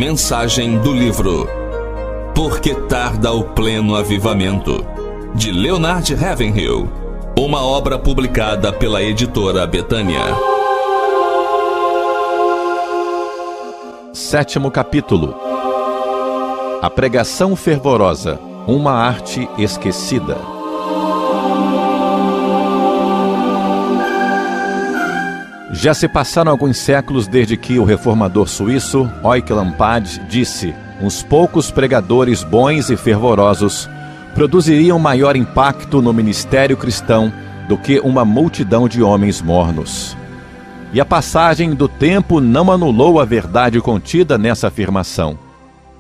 Mensagem do livro Por que tarda o pleno avivamento, de Leonard Ravenhill, uma obra publicada pela editora Betânia. 7º capítulo. A pregação fervorosa, uma arte esquecida. Já se passaram alguns séculos desde que o reformador suíço Eucken Pad disse: uns poucos pregadores bons e fervorosos produziriam maior impacto no ministério cristão do que uma multidão de homens mornos. E a passagem do tempo não anulou a verdade contida nessa afirmação.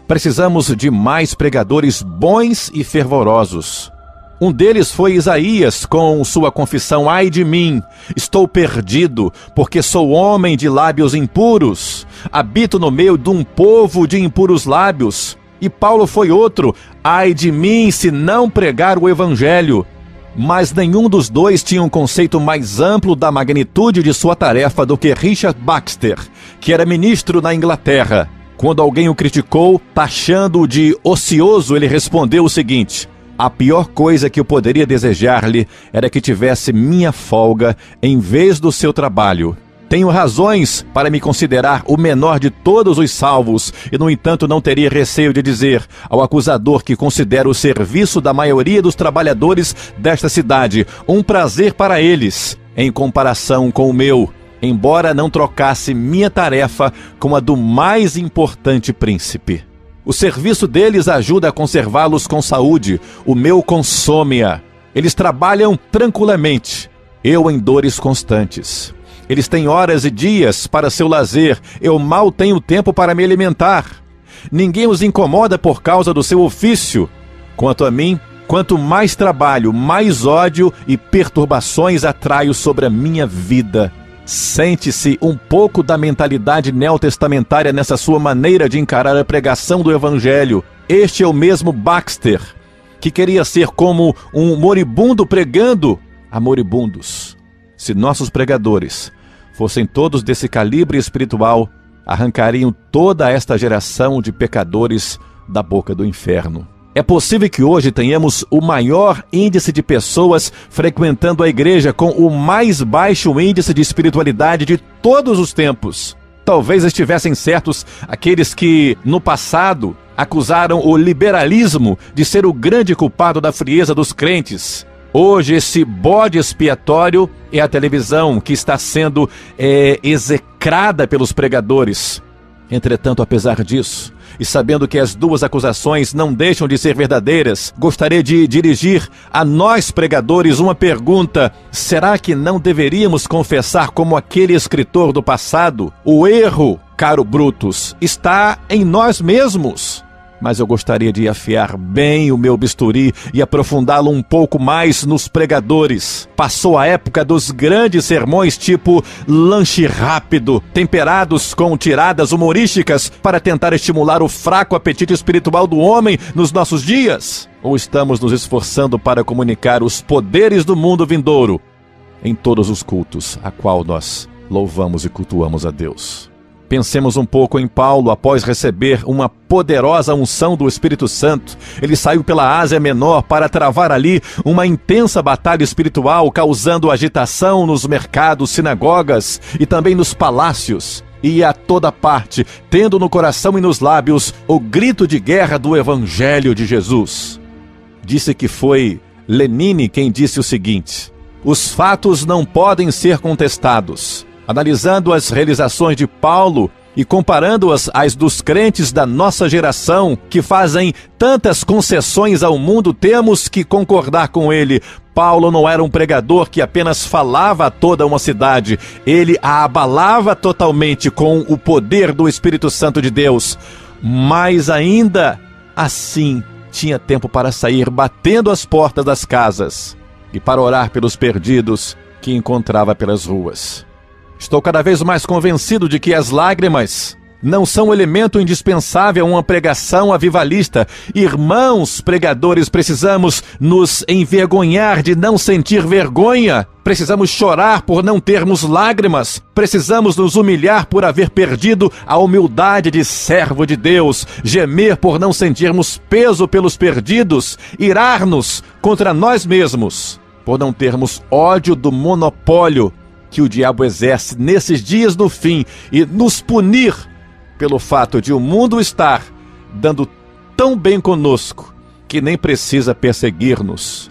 Precisamos de mais pregadores bons e fervorosos. Um deles foi Isaías, com sua confissão: ai de mim, estou perdido, porque sou homem de lábios impuros, habito no meio de um povo de impuros lábios. E Paulo foi outro: ai de mim, se não pregar o evangelho. Mas nenhum dos dois tinha um conceito mais amplo da magnitude de sua tarefa do que Richard Baxter, que era ministro na Inglaterra. Quando alguém o criticou, taxando-o de ocioso, ele respondeu o seguinte: a pior coisa que eu poderia desejar-lhe era que tivesse minha folga em vez do seu trabalho. Tenho razões para me considerar o menor de todos os salvos e, no entanto, não teria receio de dizer ao acusador que considero o serviço da maioria dos trabalhadores desta cidade um prazer para eles, em comparação com o meu, embora não trocasse minha tarefa com a do mais importante príncipe. O serviço deles ajuda a conservá-los com saúde, o meu consome-a. Eles trabalham tranquilamente, eu em dores constantes. Eles têm horas e dias para seu lazer, eu mal tenho tempo para me alimentar. Ninguém os incomoda por causa do seu ofício. Quanto a mim, quanto mais trabalho, mais ódio e perturbações atraio sobre a minha vida. Sente-se um pouco da mentalidade neotestamentária nessa sua maneira de encarar a pregação do Evangelho. Este é o mesmo Baxter, que queria ser como um moribundo pregando a moribundos. Se nossos pregadores fossem todos desse calibre espiritual, arrancariam toda esta geração de pecadores da boca do inferno. É possível que hoje tenhamos o maior índice de pessoas frequentando a igreja com o mais baixo índice de espiritualidade de todos os tempos. Talvez estivessem certos aqueles que, no passado, acusaram o liberalismo de ser o grande culpado da frieza dos crentes. Hoje, esse bode expiatório é a televisão que está sendo execrada pelos pregadores. Entretanto, apesar disso, e sabendo que as duas acusações não deixam de ser verdadeiras, gostaria de dirigir a nós pregadores uma pergunta: será que não deveríamos confessar como aquele escritor do passado? O erro, caro Brutus, está em nós mesmos. Mas eu gostaria de afiar bem o meu bisturi e aprofundá-lo um pouco mais nos pregadores. Passou a época dos grandes sermões tipo lanche rápido, temperados com tiradas humorísticas para tentar estimular o fraco apetite espiritual do homem nos nossos dias? Ou estamos nos esforçando para comunicar os poderes do mundo vindouro em todos os cultos a qual nós louvamos e cultuamos a Deus? Pensemos um pouco em Paulo. Após receber uma poderosa unção do Espírito Santo, ele saiu pela Ásia Menor para travar ali uma intensa batalha espiritual, causando agitação nos mercados, sinagogas e também nos palácios. Ia a toda parte, tendo no coração e nos lábios o grito de guerra do Evangelho de Jesus. Disse que foi Lenine quem disse o seguinte: os fatos não podem ser contestados. Analisando as realizações de Paulo e comparando-as às dos crentes da nossa geração, que fazem tantas concessões ao mundo, temos que concordar com ele. Paulo não era um pregador que apenas falava a toda uma cidade, ele a abalava totalmente com o poder do Espírito Santo de Deus. Mas ainda assim, tinha tempo para sair batendo as portas das casas e para orar pelos perdidos que encontrava pelas ruas. Estou cada vez mais convencido de que as lágrimas não são elemento indispensável a uma pregação avivalista. Irmãos pregadores, precisamos nos envergonhar de não sentir vergonha. Precisamos chorar por não termos lágrimas. Precisamos nos humilhar por haver perdido a humildade de servo de Deus. Gemer por não sentirmos peso pelos perdidos. Irar-nos contra nós mesmos por não termos ódio do monopólio que o diabo exerce nesses dias do fim e nos punir pelo fato de o mundo estar dando tão bem conosco que nem precisa perseguir-nos.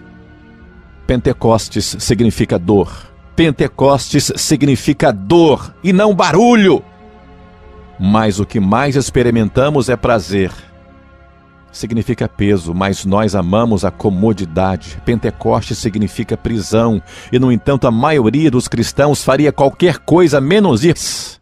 Pentecostes significa dor. Pentecostes significa dor e não barulho. Mas o que mais experimentamos é prazer. Significa peso, mas nós amamos a comodidade. Pentecostes significa prisão. E, no entanto, a maioria dos cristãos faria qualquer coisa menos isso.